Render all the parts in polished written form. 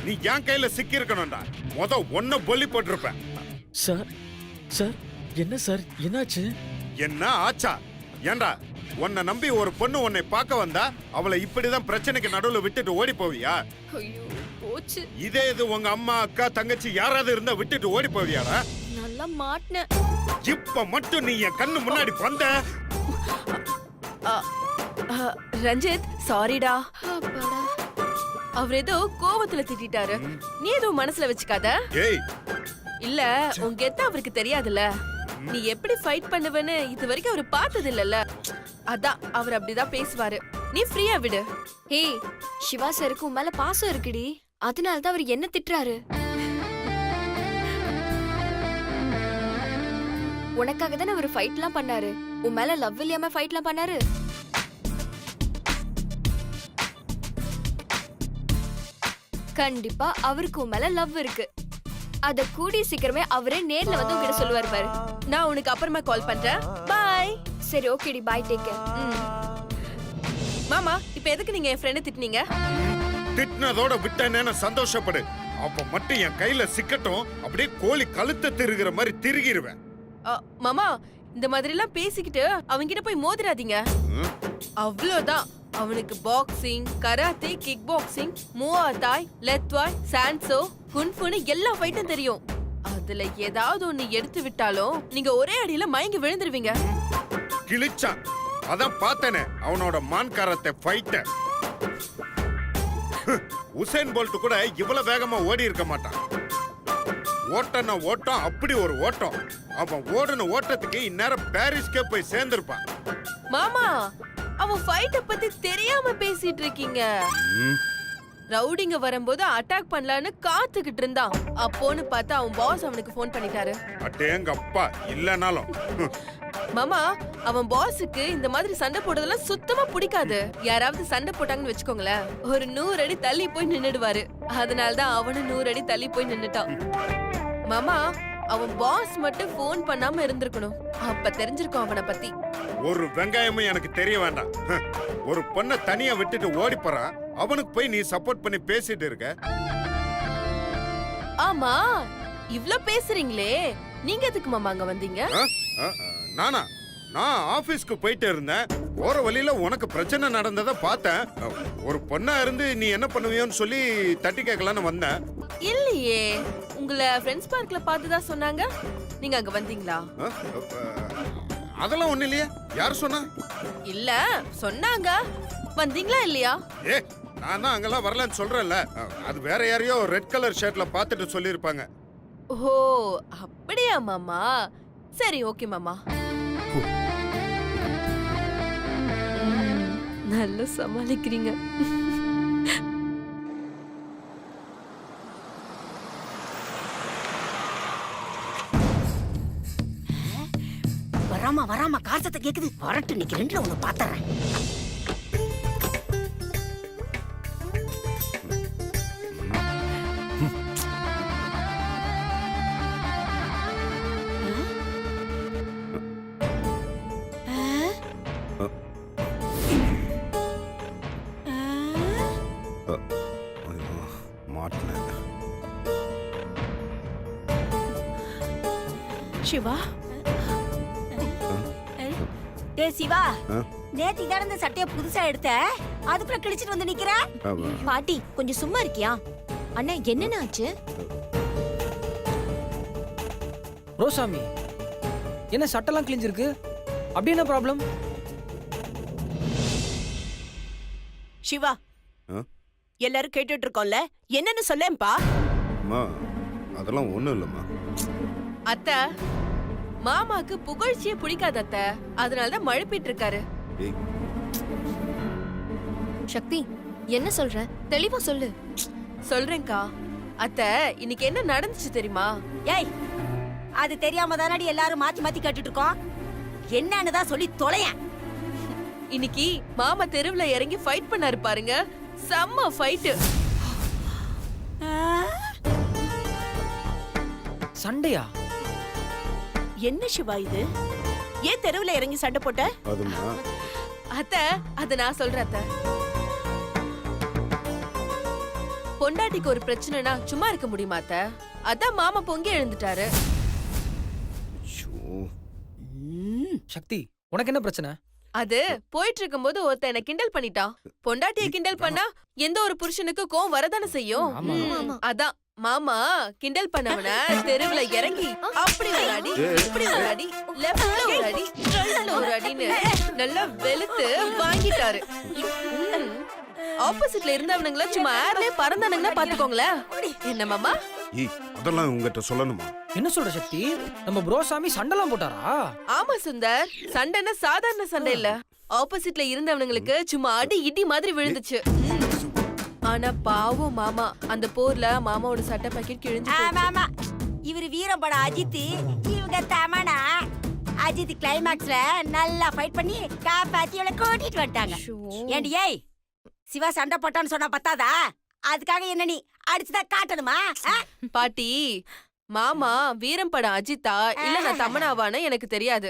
நீ என் கையில சிக்கி இருக்கணும்டா. ஒன்ன பொல்லி போட்டிருப்பேன். சார் சார் என்ன சார் என்னாச்சு? என்ன ஆச்சா? ஏண்டா உன்னை நம்பி ஒரு பொண்ணு உன்னை பார்க்க வந்தா அவளை இப்படிதான் பிரச்சனைக்கு நடுவுல விட்டுட்டு ஓடி போவியா? ஐயோ போச்சு. இதே இது உங்க அம்மா அக்கா தங்கச்சி யாராவது இருந்தா விட்டுட்டு ஓடி போவியாடா? நல்லா மாட்டினேன். இப்ப மட்டும் நீ என் கண்ணு முன்னாடி வந்த. ரஞ்சித் சாரிடா. அவர் ஏதோ கோவத்துல திட்டாரு, நீ ஏதோ மனசுல வச்சுக்காத. ஏய் இல்ல உன் கெத்த அவருக்கு தெரியாதுல்ல, நீ எப்படி ஃபைட் பண்ணுவேன்னு இது வரைக்கும் அவர் பார்த்தது இல்லல்ல, அதான் அவர் அப்படிதான் பேசுவாரு. நீ ஃப்ரீயா விடு. ஏய் சிவா சாருக்கு உன் மேல பாசம் இருக்குடி, அதனாலதான் அவர் என்ன திட்டுறாரு. உனக்காக தானே அவர் ஃபைட்லாம் பண்ணாரு. உன் மேல லவ் இல்லாம ஃபைட்லாம் பண்ணாரு. கண்டிப்பா அவருக்கு உன் மேல லவ் இருக்கு. அத கூடி சீக்கிரமே அவரே நேர்ல வந்து உங்ககிட்ட சொல்லுவாரு பாரு. நான் உனக்கு அப்புறமா கால் பண்றேன். பாய். சரி ஓகேடி, பாய், டேக் கேர். மாமா இப்ப எதுக்கு நீங்க என் ஃப்ரெண்ட் திட்டுனீங்க? திட்டினதோட விட்டேன்னு சந்தோஷப்படு. அப்ப மட்டும் என் கையில சிக்கட்டும், அப்படியே கோழி கழுத்தை திருகிற மாதிரி திருகிருவேன். மாமா இந்த மாதிரி எல்லாம் பேசிக்கிட்டு அவங்கிட்ட போய் மோதிராதீங்க. அவ்வளவுதான். அவனுக்கு boxing, karate, kick boxing, muay, lethwei, சான்சோ, குன்ஃபுன்னு எல்லா ஃபைட்டும் தெரியும். அதுல ஏதாவது ஒண்ணு எடுத்து விட்டாலும் நீங்க ஒரே அடியில மயங்கி விழுந்துருவீங்க. கிழிச்சான், அதான் பார்த்தனே அவனோட மான்காரத்தை ஃபைட்ட. உசேன் போல்ட் கூட இவ்வளவு வேகமா ஓடி இருக்க மாட்டான். ஓட்டன ஓட்டம் அப்படி ஒரு ஓட்டம். அவன் ஓடுன ஓட்டத்துக்கு இந்நேரம் பாரிஸ்க்கே போய் சேர்ந்திருப்பான். மாமா அவன் ஃபைட்ட பத்தி தெரியாம பேசிட்டு இருக்கீங்க. ரவுடிங்க வரும்போது அட்டாக் பண்ணலான்னு காத்துக்கிட்டு இருந்தான். அப்போன்னு பார்த்தா அவன் பாஸ் அவனுக்கு ஃபோன் பண்ணிட்டாரு. அட்டேங்க அப்பா இல்லனாலும். மாமா அவன் பாஸுக்கு இந்த மாதிரி சண்டை போடுறதெல்லாம் சுத்தமா பிடிக்காது. யாராவது சண்டை போட்டாங்கன்னு வச்சுக்கோங்களேன், ஒரு 100 அடி தள்ளி போய் நின்னுடுவாரு. அதனாலதான் அவனும் 100 அடி தள்ளி போய் நின்னுட்டான். மாமா அவன் பாஸ் மட்டும் போன் பண்ணாம இருந்திருக்கணும், அப்ப தெரிஞ்சிருக்கும் அவனை பத்தி. ஒரு வெங்காயமும் எனக்கு தெரிய வேண்டாம். ஒரு பொண்ணை தனியா விட்டுட்டு ஓடி போறான், அவனுக்கு போய் நீ சப்போர்ட் பண்ணி பேசிட்டு இருக்க. ஆமா இவ்ளோ பேசுறீங்களே, நீங்க எதுக்கு மாமா அங்க வந்தீங்க? நானா? நான் ஆபீஸ்க்கு போயிட்டு இருந்தேன். போற வழியில உனக்கு பிரச்சனை நடந்ததை பார்த்தேன். ஒரு பொண்ணா இருந்து நீ என்ன பண்ணுவியோன்னு சொல்லி தட்டி கேட்கலான்னு வந்தேன். இல்லையே, உங்களை ஃப்ரெண்ட்ஸ் பார்க்ல பார்த்ததா சொன்னாங்க. நீங்க அங்க வந்தீங்களா? அதெல்லாம் ஒண்ணு இல்லையா? யார் சொன்னா? இல்ல சொன்னாங்க, வந்தீங்களா இல்லையா? ஏ நான் தான் அங்கெல்லாம் வரலன்னு சொல்றேன்ல. அது வேற யாரையோ ரெட் கலர் ஷர்ட்ல பார்த்துட்டு சொல்லியிருப்பாங்க. ஓ அப்படியா மாமா? சரி ஓகே மாமா. நல்லா சமாளிக்கிறீங்க. வராம காசத்தை கேக்குது. வரட்டு நிக்க ரெண்டுல ஒண்ணு பாத்துறேன். சிவா, டேய் சிவா, நேத்து இந்த சட்டைய புதுசா எடுத்த, அதுக்குள்ள கிழிச்சிட்டு வந்து நிக்கிற. பாட்டி கொஞ்சம் சும்மா இருக்கியா? அண்ணா என்னென்ன ஆச்சு? ரோசாமி என்ன சட்டெல்லாம் கிழிஞ்சிருக்கு? அப்படி என்ன ப்ராப்ளம்? சிவா, எல்லாரும் கேட்டுட்டு இருக்கோம்ல, என்னன்னு சொல்லேன்பா. அதெல்லாம் ஒண்ணும் இல்லம்மா. அத்தை மாமாக்கு புகழ்ச்சியே பிடிக்காத அத்தை, அதனாலதான் மழுப்பிட்டு இருக்காரு. சக்தி என்ன சொல்ற? தெளிவா சொல்லு. சொல்றேன்க்கா. அத்தை இன்னைக்கு என்ன நடந்துச்சு தெரியுமா? ஏய், அது தெரியாம தானடி எல்லாரும் மாத்தி மாத்தி கேட்டுட்டு இருக்கோம். என்னன்னு தான் சொல்லி தொலையேன். இன்னைக்கு மாமா தெருவுல இறங்கி ஃபைட் பண்ணாரு பாருங்க, செம்ம ஃபைட். சண்டையா? என்ன சிவா இது? ஏன் தெருவுல இறங்கி சண்டை போட்ட? அத்தை அத நான் சொல்றேன் அத்தை. பொண்டாட்டிக்கு ஒரு பிரச்சனைனா சும்மா இருக்க முடியுமா அத்தை? அதான் மாமா பொங்கி எழுந்துட்டாரு. ஐயோ. சக்தி உனக்கு என்ன பிரச்சனை? அது போயிட்டு இருக்கும்போது ஒருத்தன் என்ன கிண்டல் பண்ணிட்டான். பொண்டாட்டிய கிண்டல் பண்ணா எந்த ஒரு புருஷனுக்கு கோவம் வரதானே செய்யும். அதான் மாமா கிண்டல் பண்ணவன தெருவுல இறங்கி அப்படி ஒரு அடி, இப்படி ஒரு அடி, லெஃப்ட்ல ஒரு அடி, ரைட்ல ஒரு அடின்னு நல்லா வெளுத்து வாங்கிட்டாரு. ஆப்போசிட்ல இருந்தவனுங்கள சும்மா ஏர்லயே பறந்தானுங்கன்னா பாத்துக்கோங்களேன். என்ன மாமா? ஏய், அதெல்லாம் உங்ககிட்ட சொல்லணுமா? என்ன சொல்ற சக்தி? நம்ம ப்ரோ சாமி சண்டெல்லாம் போட்டாரா? ஆமா சுந்தர், சண்டைன்னா சாதாரண சண்டை இல்ல. ஆப்போசிட்ல இருந்தவனுங்களுக்கு சும்மா அடி இடி மாதிரி விழுந்துச்சு. ஆனா பாவம் மாமா, அந்த போர்ல மாமாவோட சட்டை பாக்கெட் கிழிஞ்சு போச்சு. ஆமா இவரு வீரம்பட அஜித், இவங்க தமனா. அஜித் கிளைமாக்ஸ்ல நல்லா ஃபைட் பண்ணி காப்பாத்தி இவளை கூட்டிட்டு வந்துட்டாங்க. ஏண்டி ஏய், சிவா சண்டை போட்டான்னு சொன்னா பத்தாதா? அதுக்காக என்ன நீ அடிச்சுதான் காட்டணுமா? பாட்டி, மாமா வீரம் படம் அஜித்தா இல்ல நான் தமனாவான்னு எனக்கு தெரியாது.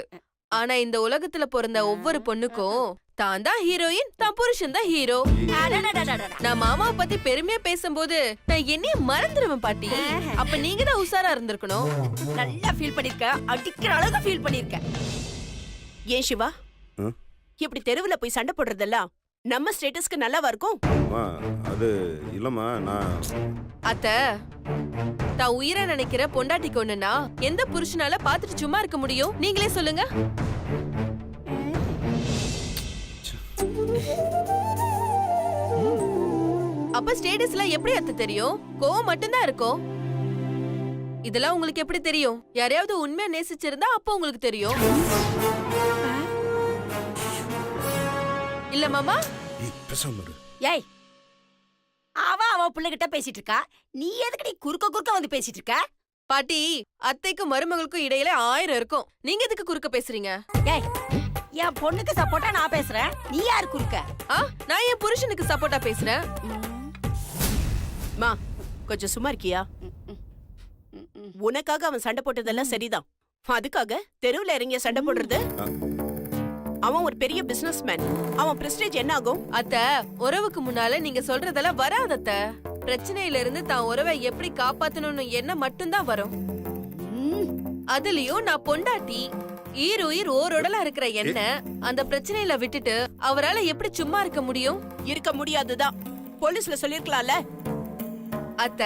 ஆனா இந்த உலகத்துல பிறந்த ஒவ்வொரு பொண்ணுக்கும் தான் தான் ஹீரோயின், தான் புருஷன் தான் ஹீரோ. நான் மாமாவை பத்தி பெருமையா பேசும்போது நான் என்னைய மறந்துடுவேன் பாட்டி. அப்ப நீங்க தான் உஷாரா இருந்திருக்கணும். நல்லா ஃபீல் பண்ணிருக்க, அடிக்கிற அளவுக்கு ஃபீல் பண்ணிருக்க. ஏன் சிவா, ம்? இப்படி தெருவுல போய் சண்டை போடுறதெல்லாம் நம்ம ஸ்டேட்டஸ்க்கு நல்லாவா இருக்கும்? அம்மா, அது இல்லம்மா, நான் அத்த, தான் உயிரை நினைக்கிற பொண்டாட்டிக்கு ஒண்ணுன்னா எந்த புருஷனால பாத்துட்டு சும்மா இருக்க முடியும்? நீங்களே சொல்லுங்க. அப்ப ஸ்டேட்டஸ்ல எப்படி அத்த தெரியும்? கோவம் மட்டும்தான் இருக்கும். இதெல்லாம் உங்களுக்கு எப்படி தெரியும்? யாரையாவது உண்மையா நேசிச்சிருந்தா அப்ப உங்களுக்கு தெரியும். இல்ல மாமா? ஏய், பேசாம இரு. ஏய், அவ பிள்ளைகிட்ட பேசிட்டு இருக்கா, நீ எதுக்கு நீ குறுக்க வந்து பேசிட்டு இருக்க? பாட்டி, அத்தைக்கும் மருமகளுக்கும் இடையில 1000 இருக்கும். நீங்க எதுக்கு குறுக்க பேசுறீங்க? ஏய், என் பொண்ணுக்கு சப்போர்ட்டா நான் பேசுறேன், நீ யாரு குறுக்க? நான் என் புருஷனுக்கு சப்போர்ட்டா பேசுறேன். மா, கொஞ்சம் சும்மா இருக்கியா? உனக்காக அவன் சண்டை போட்டதெல்லாம் சரிதான். அதுக்காக தெருவுல இறங்கிய சண்டை போடுறது? அவன் ஒரு பெரிய பிசினஸ் மேன். அவன் பிரஸ்டேஜ் என்ன ஆகும்? அத்த, உறவுக்கு முன்னால நீங்க சொல்றதெல்லாம் வராது அத்த. பிரச்சனையில இருந்து தான் உறவை எப்படி காப்பாத்தணும்னு என்ன மட்டும்தான் வரும். அதுலயும் நான் பொண்டாட்டி, ஈருயிர் ஓரோடலா இருக்கிற என்ன அந்த பிரச்சனையில விட்டுட்டு அவரால எப்படி சும்மா இருக்க முடியும்? இருக்க முடியாதுதான். போலீஸ்ல சொல்லிருக்கலாம்ல. அத்த,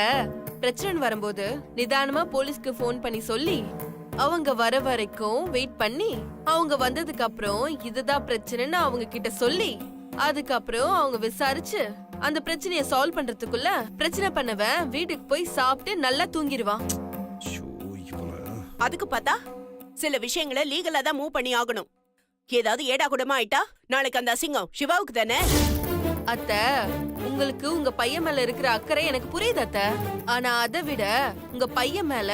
பிரச்சனை வரும்போது நிதானமா போலீஸ்க்கு போன் பண்ணி சொல்லி அவங்க வர வரைக்கும் வெயிட் பண்ணி அவங்க வந்ததுக்கு அப்புறம் இதுதான் பிரச்சனைன்னு அவங்க கிட்ட சொல்லி அதுக்கப்புறம் அவங்க விசாரிச்சு அந்த பிரச்சனைய சால்வ் பண்றதுக்குள்ள பிரச்சனை பண்ணவன் வீட்டுக்கு போய் சாப்பிட்டு நல்லா தூங்கிடுவான். ஐயோ, இவள. அதுக்கு பார்த்தா சில விஷயங்களை லீகலா தான் மூவ் பண்ணி ஆகணும். ஏதாவது ஏடா கூடமா ஆயிட்டா நாளைக்கு அந்த அசிங்கம் சிவாவுக்கு தானே. அத்த, உங்களுக்கு உங்க பையன் மேல இருக்கிற அக்கறை எனக்கு புரியுது அத்த. ஆனா அதை விட உங்க பையன் மேல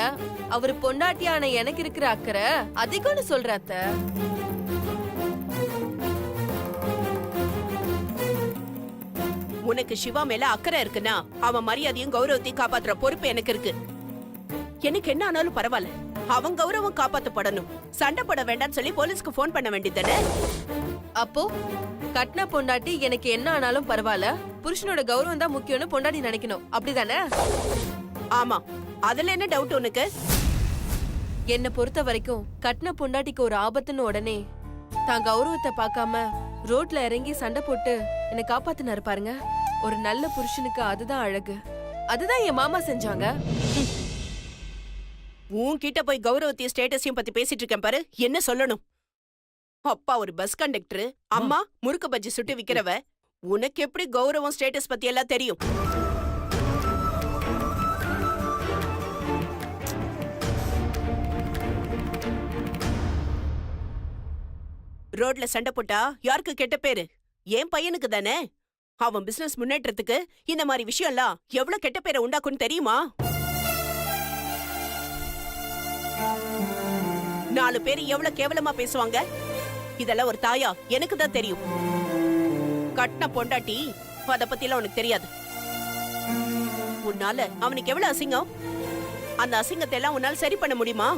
அவரு பொண்டாட்டியான எனக்கு இருக்கிற அக்கறை அதிகம்னு சொல்ற அத்த. உனக்கு சிவா மேல அக்கறை இருக்குன்னா அவன் மரியாதையும் கௌரவத்தையும் காப்பாத்துற பொறுப்பு எனக்கு இருக்கு. எனக்கு என்ன ஆனாலும் பரவாயில்ல, அவன் கௌரவம் காப்பாத்தப்படணும். சண்டை போட வேண்டாம்னு சொல்லி போலீஸ்க்கு போன் பண்ண வேண்டியதானே. அப்போ கட்ன பொண்டாட்டி எனக்கு என்ன ஆனாலும் பரவாயில்ல, புருஷனோட கௌரவம் தான் முக்கியம்னு பொண்டாட்டி நினைக்கணும், அப்படிதானே? ஆமா, அதுல என்ன டவுட் உனக்கு? என்ன பொறுத்த வரைக்கும் கட்ன பொண்டாட்டிக்கு ஒரு ஆபத்துன்னு உடனே தான் கௌரவத்தை பார்க்காம ரோட்ல இறங்கி சண்டை போட்டு என்னை காப்பாத்தினாரு பாருங்க. ஒரு நல்ல புருஷனுக்கு அதுதான் அழகு. அதுதான் என் மாமா செஞ்சாங்க. உன்கிட்ட போய் கௌரவத்தையும் ஸ்டேட்டஸையும் பத்தி பேசிட்டு இருக்கேன் பாரு, என்ன சொல்லணும்? அப்பா ஒரு பஸ் கண்டக்டர், அம்மா முறுக்கு பஜ்ஜி சுட்டு விக்கிறவ. உனக்கு எப்படி கௌரவம் ஸ்டேட்டஸ் பத்தி எல்லாம் தெரியும்? ரோட்ல சண்டை போட்டா யாருக்கு கெட்ட பேரு? என் பையனுக்கு தானே. அவன் பிசினஸ் முன்னேற்றத்துக்கு இந்த மாதிரி விஷயம் எல்லாம் எவ்வளவு கெட்ட பேரை உண்டாக்குன்னு தெரியுமா? 4 பேர் எவ்வளவு கேவலமா பேசுவாங்க. இதெல்லாம் ஒரு தாயா எனக்கு தான் தெரியும். கட்ன பொண்டாட்டி அத பத்தி எல்லாம் உனக்கு தெரியாது. உன்னால அவனுக்கு எவ்வளவு அசிங்கம். அந்த அசிங்கத்தை எல்லாம் உன்னால சரி பண்ண முடியுமா?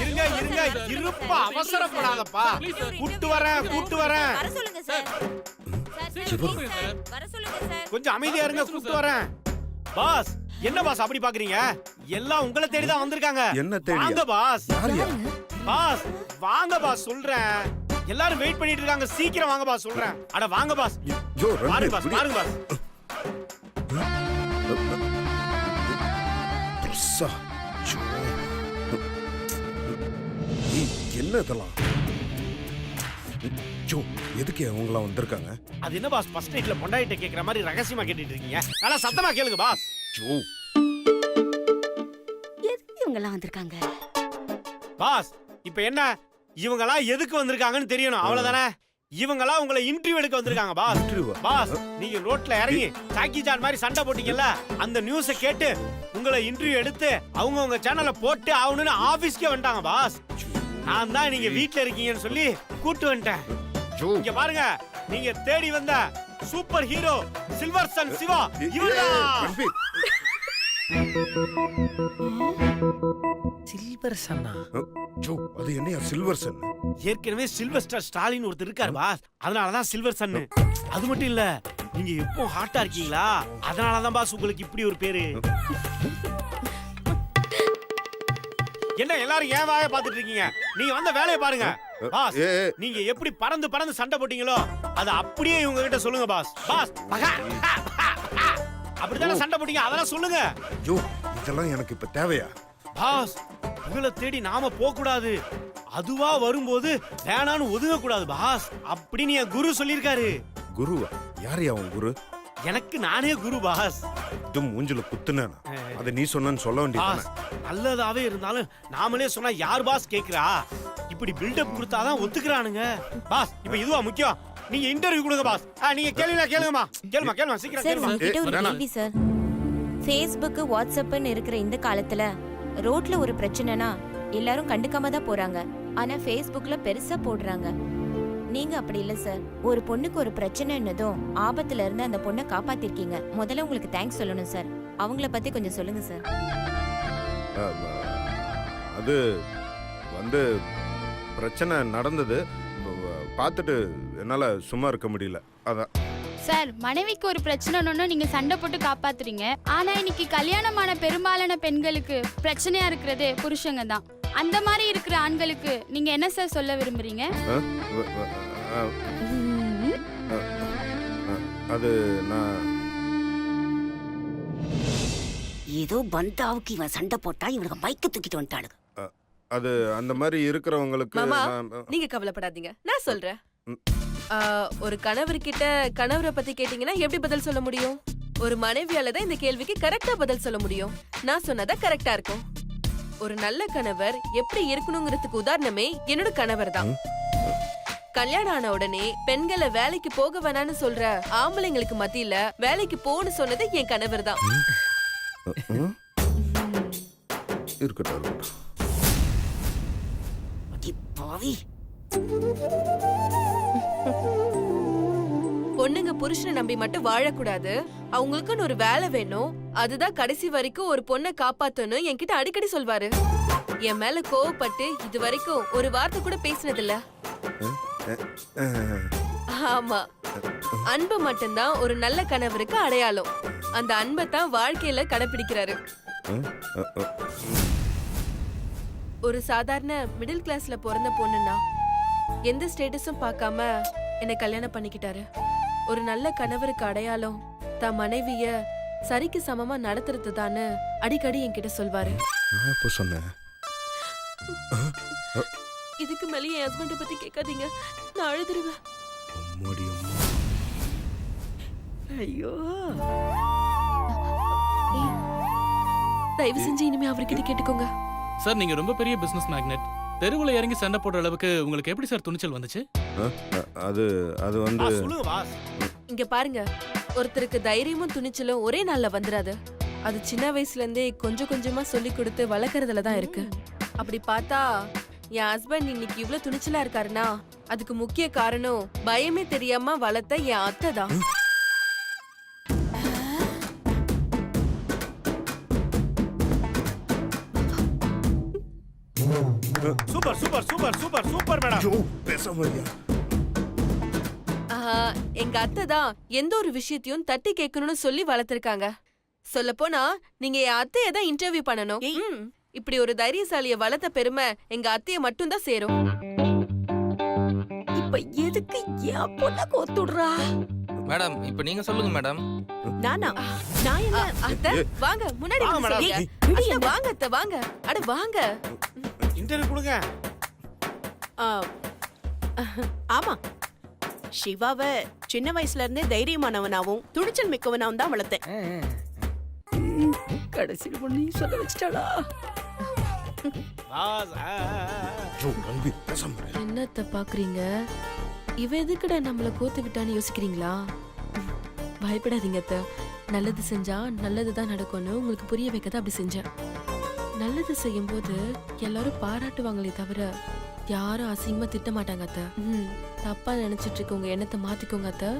இருங்க இருங்க இருங்க இருப்பா அவசரப்படாதப்பா கூட்டு வரேன் வர சொல்லுங்க சார் வர சொல்லுங்க சார். கொஞ்சம் அமைதியா இருங்க கூட்டு வரேன் பாஸ் என்ன பாஸ் அப்படி பாக்குறீங்க எல்லாம் உங்களை தேடி தான் வந்திருக்காங்க என்ன தேடியா? வாங்க பாஸ் யாரியா? பாஸ் வாங்க பாஸ் சொல்றேன் எல்லாரும் வெயிட் பண்ணிட்டு இருக்காங்க சீக்கிரம் வாங்க பாஸ் சொல்றேன் அட வாங்க பாஸ் ஜோ பாருங்க ரன்வீர் பாஸ் பாருங்க பாஸ் புதுசா. ஜோ. ஏய், என்ன இதெல்லாம்? ஜோ எதுக்கு அவங்களாம் வந்திருக்காங்க? அது என்ன பாஸ் ஃபர்ஸ்ட் நைட்ல பொண்டாயிட்ட கேக்குற மாதிரி ரகசியமா கேட்டுட்டு இருக்கீங்க நல்லா சத்தமா கேளுங்க பாஸ் ஜோ எதுக்கு இவங்கெல்லாம் வந்திருக்காங்க? பாஸ் இப்போ என்ன இவங்கலாம் எதுக்கு வந்திருக்காங்கன்னு தெரியணும் அவ்வளவுதானே இவங்கலாம் உங்களை இன்டர்வியூ எடுக்க வந்திருக்காங்க பாஸ் Interview-வா? பாஸ் நீங்க ரோட்ல இறங்கி சாக்கி ஜான் மாதிரி சண்டை போட்டீங்கல்ல அந்த நியூஸை கேட்டு உங்களை இன்டர்வியூ எடுத்து அவங்க உங்க சேனல்ல போட்டு ஆகணும்னு ஆபீஸ்க்கே வந்துட்டாங்க பாஸ் நான் தான் நீங்க வீட்ல இருக்கீங்கன்னு சொல்லி கூட்டு வந்துட்டேன் ஜோ இங்க பாருங்க நீங்க தேடி வந்த super hero silver sun Siva ஏய், இவர்தான் ரன்வீர். சில்வர் சன்னா ஜோ அது என்னையா சில்வர் சன்? ஏற்கனவே சில்வர் ஸ்டார் ஸ்டாலின் ஒருத்தர் இருக்காரு பாஸ் அதனாலதான் சில்வர் சன்னு அது மட்டும் இல்ல நீங்க எப்போ ஹாட்டா இருக்கீங்களா அதனாலதான் பாஸ் உங்களுக்கு இப்படி ஒரு பேரு என்ன எல்லாரும் ஏன் வாய பாத்துட்டு இருக்கீங்க நீங்க வந்த வேலையை பாருங்க பாஸ் ஏ, ஏ. நீங்க எப்படி பறந்து பறந்து சண்டை போட்டீங்களோ அதை அப்படியே இவங்க கிட்ட சொல்லுங்க பாஸ் பாஸ் அப்படித்தானே சண்டை போட்டீங்க அதெல்லாம் சொல்லுங்க ஜோ இதெல்லாம் எனக்கு இப்ப தேவையா? பாஸ் உங்களை தேடி நாம போக கூடாது அதுவா வரும்போது வேணான்னு ஒதுங்க கூடாது பாஸ் அப்படின்னு என் குரு சொல்லியிருக்காரு குருவா? யாரையா அவன் குரு? எனக்கு நானே குரு பாஸ் இது மூஞ்சில குத்துனேனா? அதை நீ சொன்னன்னு சொல்ல வேண்டியதானே? பாஸ் நல்லதாவே இருந்தாலும் நாமளே சொன்னா யார் பாஸ் கேக்குறா இப்படி பில்டப் கொடுத்தாதான் ஒத்துக்கிறானுங்க பாஸ் இப்ப இதுவா முக்கியம் நீங்க இன்டர்வியூ கொடுங்க பாஸ் நீங்க கேளுங்கம்மா சீக்கிரம் சார் கேளுமா உங்ககிட்ட ஒரு வேணாம். கேள்வி சார் ஃபேஸ்புக் வாட்ஸ்அப்னு இருக்கிற இந்த காலத்துல ரோட்ல ஒரு பிரச்சனைனா எல்லாரும் கண்டுக்காம தான் போறாங்க ஆனா ஃபேஸ்புக்ல பெருசா போடுறாங்க நீங்க அப்படி இல்ல சார் ஒரு பொண்ணுக்கு ஒரு பிரச்சனைன்னதும் ஆபத்துல இருந்து அந்த பொண்ணை காப்பாத்திருக்கீங்க முதல்ல உங்களுக்கு தேங்க்ஸ் சொல்லணும் சார் அவங்கள பத்தி கொஞ்சம் சொல்லுங்க சார் அது வந்து பிரச்சனை நடந்தது பார்த்துட்டு என்னால சும்மா இருக்க முடியல அதான். சார் மனைவிக்கு ஒரு பிரச்சனைன்னு நீங்க சண்டை போட்டு காப்பாத்துறீங்க ஆனா இன்னைக்கு கல்யாணமான பெரும்பாலான பெண்களுக்கு பிரச்சனையா இருக்கிறது புருஷங்க தான் அந்த மாதிரி இருக்கிற ஆண்களுக்கு நீங்க என்ன சார் சொல்ல விரும்புறீங்க அஹ், வ- வ- அஹ், அது நான் ஏதோ பந்தாவுக்கு இவன் சண்டை போட்டா இவனுக்கு மைக்க தூக்கிட்டு வந்துட்டானுங்க. அது அந்த மாதிரி இருக்கிறவங்களுக்கு மாமா நான்- நீங்க கவலைப்படாதீங்க நான் சொல்றேன் ம். ஒரு கணவர்கிட்ட கணவரை பத்தி கேட்டீங்கன்னா எப்படி பதில் சொல்ல முடியும் ஒரு மனைவியால தான் இந்த கேள்விக்கு கரெக்டா பதில் சொல்ல முடியும் நான் சொன்னதா கரெக்டா இருக்கும் ஒரு நல்ல கணவர் எப்படி இருக்கணுங்கிறதுக்கு உதாரணமே என்னோட கணவர் தான் கல்யாணம் ஆன உடனே பெண்களை வேலைக்கு போக வேணாம்னு சொல்ற ஆம்பளைங்களுக்கு மத்தியில வேலைக்கு போன்னு சொன்னது என் கணவர் தான் ம்? இருக்கட்டும் இருக்கட்டும். அடி பாவி. பொண்ணுங்க புருஷனை நம்பி மட்டும் வாழக்கூடாது அவங்களுக்குன்னு ஒரு வேலை வேணும் அதுதான் கடைசி வரைக்கும் ஒரு பொண்ணை காப்பாத்தணும் என்கிட்ட அடிக்கடி சொல்வாரு என் மேல கோவப்பட்டு இது வரைக்கும் ஒரு வார்த்தை கூட பேசினதில்ல அஹ், ஆமா அன்பு மட்டும்தான் ஒரு நல்ல கணவருக்கு அடையாளம் அந்த அன்பை தான் வாழ்க்கையில கடைபிடிக்கிறாரு அஹ், அஹ், அஹ். ஒரு சாதாரண மிடில் கிளாஸ்ல பிறந்த பொண்ணுன்னா எந்த ஸ்டேட்டஸும் பார்க்காம என்னை கல்யாணம் பண்ணிக்கிட்டாரு ஒரு நல்ல கணவருக்கு அடையாளம் தான் மனைவிய சரிக்கு சமமா நடத்துறது தானு அடிக்கடி என்கிட்ட சொல்வாரு நான் எப்போ சொன்னேன்? இதுக்கு மேலே என் ஹஸ்பண்ட பத்தி கேட்காதீங்க நான் அழுதுருவேன் அம்மாடி அம்மா. ஐயோ தயவு செஞ்சு இனிமே அவர்கிட்ட கேட்டுக்கோங்க சார் நீங்க ரொம்ப பெரிய பிசினஸ் மேக்னெட் தெருவுல இறங்கி சண்டை போடுற அளவுக்கு உங்களுக்கு எப்படி சார் துணிச்சல் வந்துச்சு அது அது வந்து சொல்லுங்க பாஸ் இங்க பாருங்க ஒருத்தருக்கு தைரியமும் துணிச்சலும் ஒரே நாள்ல வந்துராது அது சின்ன வயசுல இருந்தே கொஞ்சம் கொஞ்சமா சொல்லி கொடுத்து வளர்க்கறதுல தான் இருக்கு அப்படி பார்த்தா என் ஹஸ்பண்ட் இன்னைக்கு இவ்ளோ துணிச்சலா இருக்காருன்னா அதுக்கு முக்கிய காரணம் பயமே தெரியாம வளர்த்த என் அத்தை தான் super super super super super madam. ஐயோ பேசாம இருயா. ஆஹா, எங்க அத்தை தான் எந்த ஒரு விஷயத்தையும் தட்டி கேட்கணும்னு சொல்லி வளர்த்திருக்காங்க. சொல்ல போனா நீங்க என் அத்தைய தான் இன்டர்வியூ பண்ணணும். இப்படி ஒரு தைரியசாலிய வளர்த்த பெருமை எங்க அத்தைய மட்டும் தான் சேரும். இப்ப எதுக்கு என் பொண்ண கோத்துடுறா? மேடம் இப்ப நீங்க சொல்லுங்க மேடம். நானா நான் என்ன அத்தை வாங்க முன்னாடி வாங்க, வந்து மேடம். சொல்லுங்க. அத்தை, வாங்க அத்தை வாங்க. அட வாங்க. இன்டர்வியூ கொடுங்க. ஆ, ஆமா சிவாவ சின்ன வயசுல இருந்தே தைரியமானவனாவும் துணிச்சல் மிக்கவனாவும் தான் வளர்த்தேன். கடைசியில் பொண்ணு சொல்ல வச்சிட்டாளா? பாஸ் ஐயோ கல்வி பேசாம இரு. என்னத்த பாக்குறீங்க? இவ எதுக்குடா நம்மள கோத்து விட்டான்னு யோசிக்கிறீங்களா? பயப்படாதீங்க அத்தை. நல்லது செஞ்சா நல்லதுதான் நடக்கும்னு உங்களுக்கு புரிய வைக்கதான் அப்படி செஞ்சேன். நல்லது செய்யும் போது எல்லாரும் பாராட்டுவாங்களே தவிர யாரும் அசிங்கமா திட்ட மாட்டாங்க அத்தை. தப்பா நினைச்சிட்டு இருக்கவங்க எண்ணத்தை மாத்திக்கோங்க அத்தை.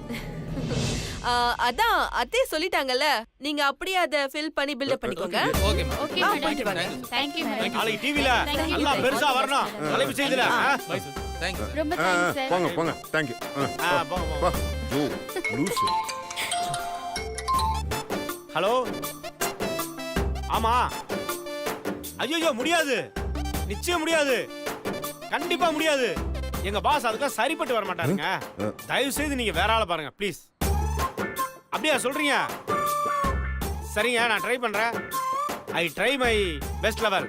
அதான் அத்தையே சொல்லிட்டாங்கல்ல, நீங்க அப்படியே அதை ஃபில் பண்ணி பில்டப் பண்ணிக்கோங்க. Okay ma'am. ஓகே போயிட்டு வாங்க. மேடம். Thank you madam. நாளைக்கு டிவில Thank you, நல்லா thank you. பெருசா வரணும். தலைப்பு செய்தில. Bye sir. தேங்க்ஸ். ரொம்ப தேங்க்ஸ் சார். போங்க போங்க தேங்க்யூ. போங்க வா ஐயோ லூசு. ஹலோ. ஆமா. ஐயோ முடியாது. நிச்சயம் முடியாது. கண்டிப்பா முடியாது. எங்க பாஸ் அதுக்கு சரிப்பட்டு வர மாட்டாருங்க. தயவு செய்து நீங்க வேற ஆளை பாருங்க ப்ளீஸ். அப்படியா சொல்றீங்க? சரிங்க நான் ட்ரை பண்றேன். I try my best level.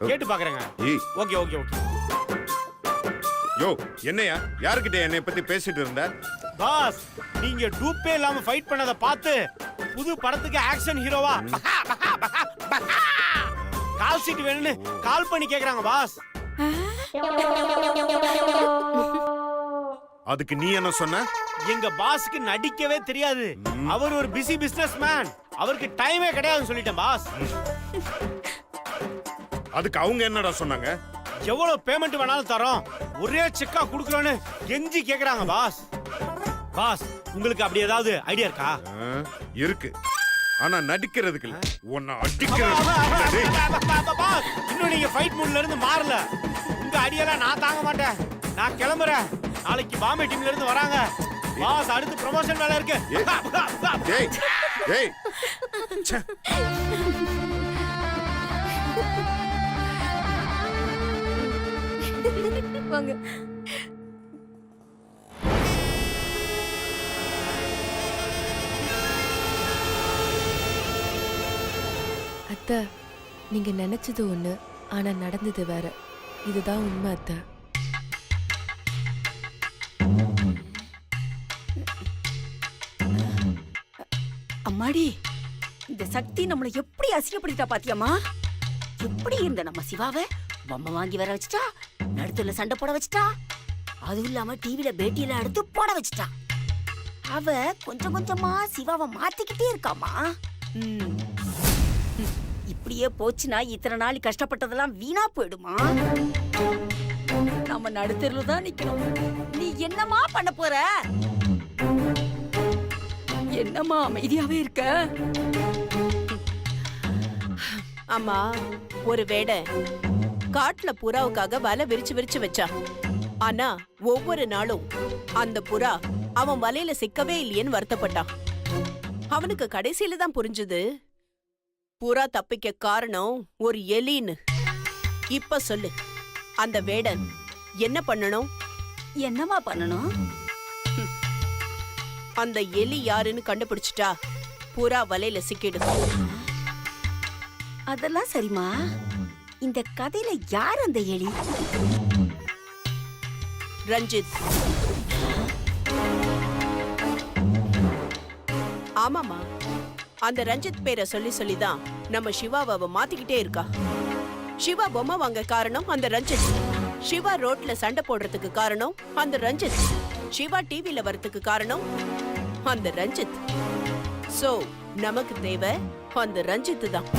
கேட்டு பாக்குறேங்க. ஏய் ஓகே ஓகே ஓகே. யோ என்னையா யார்கிட்ட என்னை பத்தி பேசிட்டு இருந்த? பாஸ் நீங்க டூப்பே இல்லாம ஃபைட் பண்ணத பார்த்து புது படத்துக்கு ஆக்ஷன் ஹீரோவா கால் சீட் வேணும்னு கால் பண்ணி கேக்குறாங்க பாஸ். அதுக்கு நீ என்ன சொன்ன? எங்க பாஸ்க்கு நடிக்கவே தெரியாது. அவர் ஒரு பிஸி பிசினஸ் மேன். அவருக்கு டைமே கிடையாதுன்னு சொல்லிட்டேன் பாஸ். அதுக்கு அவங்க என்னடா சொன்னாங்க? எவ்வளவு பேமெண்ட் வேணாலும் தரோம், ஒரே செக்கா குடுக்கறோம்னு கெஞ்சி கேக்குறாங்க பாஸ். பாஸ் உங்களுக்கு அப்படி ஏதாவது ஐடியா இருக்கா? இருக்கு. ஆனா நடிக்கிறதுக்கு இல்ல. உன்னை அடிக்கிறது. பாஸ் இன்னும் நீங்க ஃபைட் மூட்ல இருந்து மாறல. உங்க ஐடியாலாம் நான் தாங்க மாட்டேன். நான் கிளம்புறேன். நாளைக்கு பாம்பே டீம்ல இருந்து வராங்க. பாஸ் அடுத்து ப்ரமோஷன் வேலை இருக்கு. டேய் டேய் ச்சே. வாங்க. அத்தை நீங்க நினைச்சது ஒண்ணு, ஆனா நடந்தது வேற. இதுதான் உண்மை அத்தை. அம்மாடி, இந்த சக்தி நம்மளை எப்படி அசிங்கப்படுத்திட்டா பாத்தியம்மா? எப்படி இருந்த நம்ம சிவாவை பொம்மை வாங்கி வர வச்சுட்டா, நடுத்துல சண்டை போட வச்சுட்டா, அதுவும் இல்லாம டிவில பேட்டியில எடுத்து போட வச்சுட்டா. அவ கொஞ்சம் கொஞ்சமா சிவாவை மாத்திக்கிட்டே இருக்காமா. இப்படியே போச்சுன்னா இத்தனை நாள் கஷ்டப்பட்டதெல்லாம் வீணா போயிடுமா? நம்ம நடுத்தெருல தான் நிக்கணும். நீ என்னமா பண்ண போற? என்னம்மா அமைதியாவே இருக்க? அம்மா ஒரு வேடை காட்டுல புறாவுக்காக வலை விரிச்சு விரிச்சு வச்சா. ஆனா ஒவ்வொரு நாளும் அந்த புறா அவன் வலையில சிக்கவே இல்லையேன்னு வருத்தப்பட்டான். அவனுக்கு கடைசியில தான் புரிஞ்சுது புறா தப்பிக்க காரணம் ஒரு எலின்னு. இப்ப சொல்லு, அந்த வேடன் என்ன பண்ணணும்? என்னமா பண்ணணும்? அந்த எலி யாருன்னு கண்டுபிடிச்சிட்டா புறா வலையில சிக்கிடும். அதெல்லாம் சரிம்மா. இந்த கதையில யார் அந்த எலி? ரஞ்சித். ஆமாமா, அந்த ரஞ்சித் பேரை சொல்லி சொல்லிதான் நம்ம சிவாவை அவ மாத்திக்கிட்டே இருக்கா. சிவா பொம்மை வாங்க காரணம் அந்த ரஞ்சித். சிவா ரோட்ல சண்டை போடுறதுக்கு காரணம் அந்த ரஞ்சித். சிவா டிவில வரதுக்கு காரணம் அந்த ரஞ்சித். சோ நமக்கு தேவை அந்த ரஞ்சித் தான்.